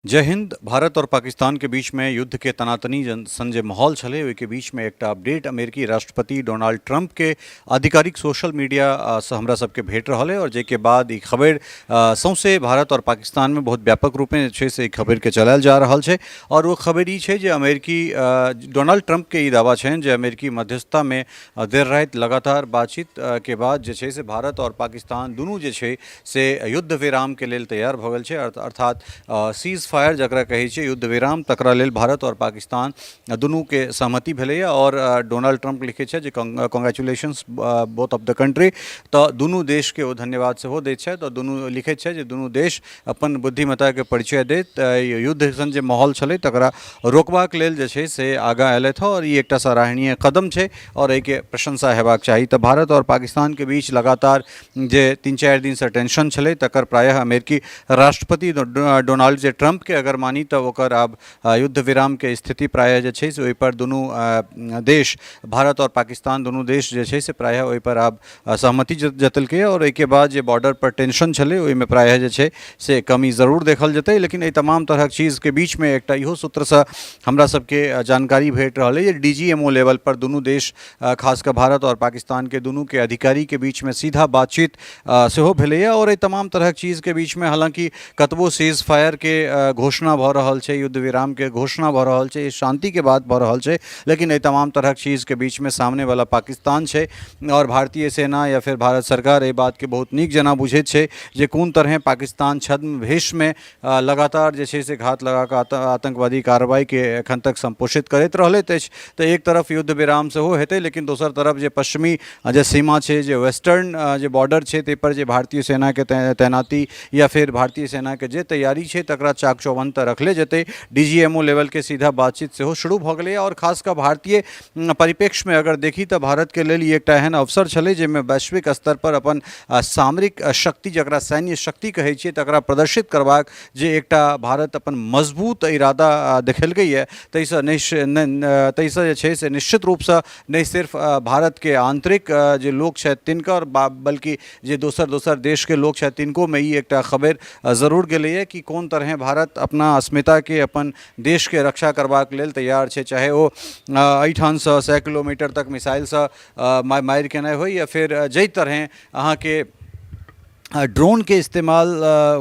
जय हिंद। भारत और पाकिस्तान के बीच में युद्ध के तनातनी सन जे माहौल छले ओहि के बीच में एक अपडेट अमेरिकी राष्ट्रपति डोनाल्ड ट्रंप के आधिकारिक सोशल मीडिया से हमरा सबके भेट रहल है और जेके बाद ई खबर सौंसे भारत और पाकिस्तान में बहुत व्यापक रूप में छै से खबर के चलायल जा रहल छै। और वो खबर ई छै जे अमेरिकी डोनाल्ड ट्रंप के ई दावा छनि जे अमेरिकी मध्यस्थता में देर रात लगातार बातचीत के बाद जे छै से भारत और पाकिस्तान दुनू जे छै से युद्ध विराम के लेल तैयार भऽ गेल छै, अर्थात सीज फायर जकरा कहै छै युद्ध विराम, तकरा लेल भारत और पाकिस्तान दुनू के सहमति भेलैए। और डोनाल्ड ट्रंप लिखे छै जे congratulations both of the country, तो दुनू देश के ओ धन्यवाद सेहो दैत छथि और दुनू लिखे छै जे दुनू देश अपन बुद्धिमत्ता के परिचय दैत युद्ध सन जे माहौल छलै तकरा रोकबाक लेल जे छै से आगाँ अयलथि और ई एकटा सराहनीय कदम छै और एहि के प्रशंसा हेबाक चाही। तो भारत और पाकिस्तान के बीच लगातार जे 3-4 दिन से टेंशन छलै तकर प्रायः अमेरिकी राष्ट्रपति डोनाल्ड जे ट्रंप के अगर मानी तो ओकर आब युद्ध विराम के स्थिति प्रायः जे छै से ओहि पर दुनू देश भारत और पाकिस्तान दुनू देश जे छै से प्रायः ओहि पर आब सहमति जतेलकै और एहि के बाद जे बॉर्डर पर टेंशन छलै ओहि में प्रायः जे छै से कमी जरूर देखल जेतै। लेकिन एहि तमाम तरहक चीज के बीच में एकटा इहो सूत्र से हमरा सबके जानकारी भेट रहल है जे DGMO लेवल पर दुनू देश खासकर भारत और पाकिस्तान के दुनू के अधिकारी के बीच में सीधा बातचीत सेहो भेलैए। और एहि तमाम तरहक चीज के बीच में हालांकि कतबो सीज फायर के घोषणा भऽ रहल छै, युद्ध विराम के घोषणा भऽ रहल छै, शांति के बात भऽ रहल छै, लेकिन एहि तमाम तरहक चीज के बीच में सामने वाला पाकिस्तान छै और भारतीय सेना या फिर भारत सरकार एहि बात के बहुत नीक जना बुझैत छै जे कोन तरह पाकिस्तान छद्म में लगातार जे छै से घात लगा कऽ आतंकवादी कार्रवाई के एखन तक संपोषित करैत रहलैत अछि। तो एक तरफ युद्ध विराम सेहो हेतै, लेकिन दोसर तरफ जे पश्चिमी जे सीमा छै, जे वेस्टर्न जे बॉर्डर छै, ताहि पर जे भारतीय सेना के तैनाती या फिर भारतीय सेना के जे तैयारी छै तकरा चाक चौबंद रखले जेते। DGMO लेवल के सीधा बातचीत सेहो शुरू भऽ गेलै और खासकर भारतीय परिप्रेक्ष्य में अगर देखी तो भारत के लेल ई एकटा एहन अवसर छलै जाहिमे वैश्विक स्तर पर अपन सामरिक शक्ति जकरा सैन्य शक्ति कहै छियै तकरा प्रदर्शित करबाक जे एकटा भारत अपन मजबूत इरादा देखेलकैए, ताहिसँ जे छै से निश्चित रूपसँ नहि सिर्फ भारत के आंतरिक जे लोक छथि तिनकर बल्कि जे दोसर देश के लोक छथि तिनको में ई एकटा खबर जरूर गेलैए कि कोन तरह भारत अपना अस्मिता के अपन देश के रक्षा करबाक लेल तैयार छै, चाहे वो एहिठाम से 100 किलोमीटर तक मिसाइल से मारि केनाइ होइ या फिर जै तरह अहाँ के ड्रोन के इस्तेमाल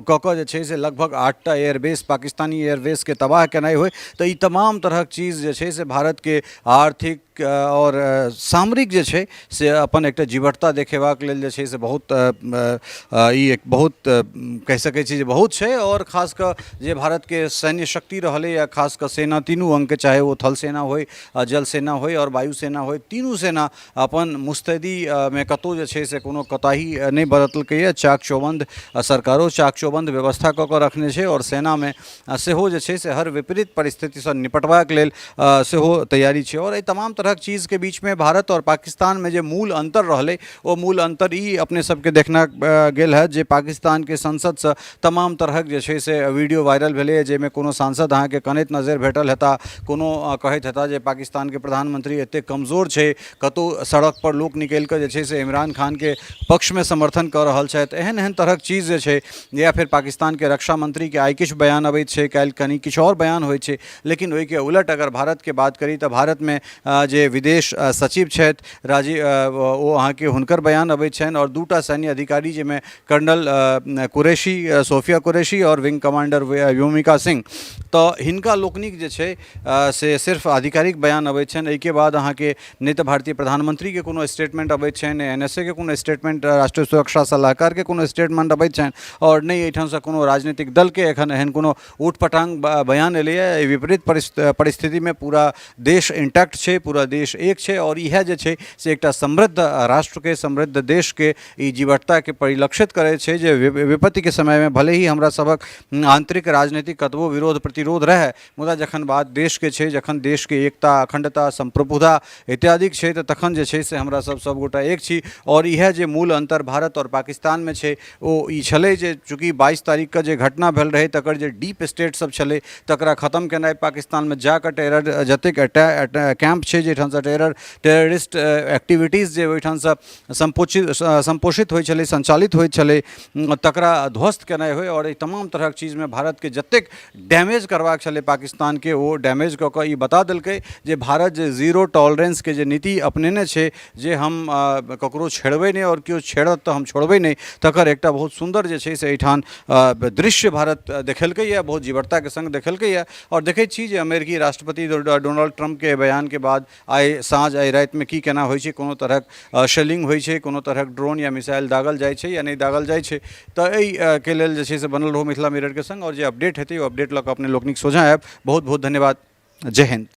कऽ कऽ जे छै से लगभग 8टा एयरबेस पाकिस्तानी एयरबेस के तबाह केनाइ होइ। तो ई तमाम तरहक चीज जे छै से भारत के आर्थिक और सामरिक जे छै से अपन एकटा जीवटता देखेबाक लेल जे छै से बहुत ई एक बहुत कहि सकै छी जे बहुत छै। और खास कऽ जे भारत के सैन्य शक्ति रहलै या खास कऽ सेना तीनू अंग के, चाहे वो थल सेना होइ, जल सेना होइ और वायु सेना होइ, तीनू सेना अपन मुस्तैदी में कतौ जे छै से कोनो कोताही नहि बरतलकैए। चाक चौबंद सरकारो चाक चौबंद व्यवस्था कऽ कऽ रखने छै और सेना में सेहो जे छै से हर विपरीत परिस्थिति से निपटबाक लेल सेहो तैयारी छै। और एहि तमाम तरह चीज के बीच में भारत और पाकिस्तान में जो मूल अंतर रहले वो मूल अंतर ई अपने सबके देखना गेल है जे पाकिस्तान के संसद से तमाम तरह जे छै से वीडियो वायरल भेले जेमे कोनो सांसद अहाँ के कनैत नजर भेटल हेता, कोनो कहैत हेता जे पाकिस्तान के प्रधानमंत्री एते कमजोर छै, कतौ सड़क पर लोक निकल के जे छै से इमरान खान के पक्ष में समर्थन कर रहल छथि, एहन तरह चीज जे छै। या फिर पाकिस्तान के रक्षा मंत्री के आइ किछु बयान अबैत छै, काल्हि कनी किछु और बयान होइ छै। लेकिन ओहि के उलट अगर भारत के बात करी तो भारत में जे विदेश सचिव छथि राजीव वो अहाँ के हुनकर बयान अबैत छनि और 2टा सैन्य अधिकारी जिसमें कर्नल कुरैशी सोफिया कुरैशी और विंग कमांडर व्योमिका सिंह, तो हिनका लोकनिक जे छै से सिर्फ आधिकारिक बयान अबैत छनि। एहिके बाद अहाँ के नहि तो भारतीय प्रधानमंत्री के कोनो स्टेटमेंट अबैत छनि, NSA के कोनो स्टेटमेंट, राष्ट्रीय सुरक्षा सलाहकार के कोनो स्टेटमेंट अबैत छनि और नहि एहिठाम से कोनो राजनीतिक दल के एखन एहन कोनो उठपटांग बयान एलैए। विपरीत परिस्थिति में पूरा देश इंटैक्ट छै, पूरा देश एक छै और यह जे छै से एकटा समृद्ध राष्ट्र के, समृद्ध देश के ई जीवटता के परिलक्षित करे छै जे विपत्ति के समय में भले ही हमरा सबक आंतरिक राजनीतिक कतबो विरोध प्रतिरोध रहे, मुदा जखन बात देश के छै, जखन देश के एकता अखंडता संप्रभुता इत्यादि छै तो तखन जे छै से हमरा सब गोटा एक छी। और यह जे मूल अंतर भारत और पाकिस्तान में छै छै ओ ई छलै जे चूँकि 22 तारीख के जे घटना भेल रहै तकर जे डीप स्टेट सब छलै तकरा खत्म केनाइ, पाकिस्तानमे जाकऽ टेरर जतेक कैंप छै जाहिठामसँ टेररिस्ट एक्टिविटीज जे ओहिठामसँ संपोषित होइ छलै, संचालित होइत छलै, तकरा ध्वस्त केनाइ होय आओर एहि तमाम तरहक चीजमे भारतके जतेक डैमेज करबाक छलै पाकिस्तानके ओ डैमेज कऽ कऽ ई बता देलकै जे भारत जे जीरो टॉलरेंसके जे नीति अपनेने छै जे हम ककरो छेड़बै नहि आओर केओ छेड़त तऽ हम छोड़बै नहि, तकर एकटा बहुत सुन्दर जे छै से एहिठाम दृश्य भारत देखेलकैए, बहुत जीवटताके संग देखेलकैए। और देखै छी जे अमेरिकी राष्ट्रपति डोनाल्ड ट्रम्प के बयान के बाद आइ साँझ आइ रातिमे की केना होइ छै, कोनो तरहक शेलिंग होइ छै, कोनो तरहक ड्रोन या मिसाइल दागल जाइ छै या नहि दागल जाइ छै, तऽ एहि के लेल जे छै से बनल रहू मिथिला मिरर के संग और जे अपडेट हेतै ओ अपडेट लऽ कऽ अपने लोकनिक सोझा आयब। बहुत बहुत धन्यवाद। जय हिंद।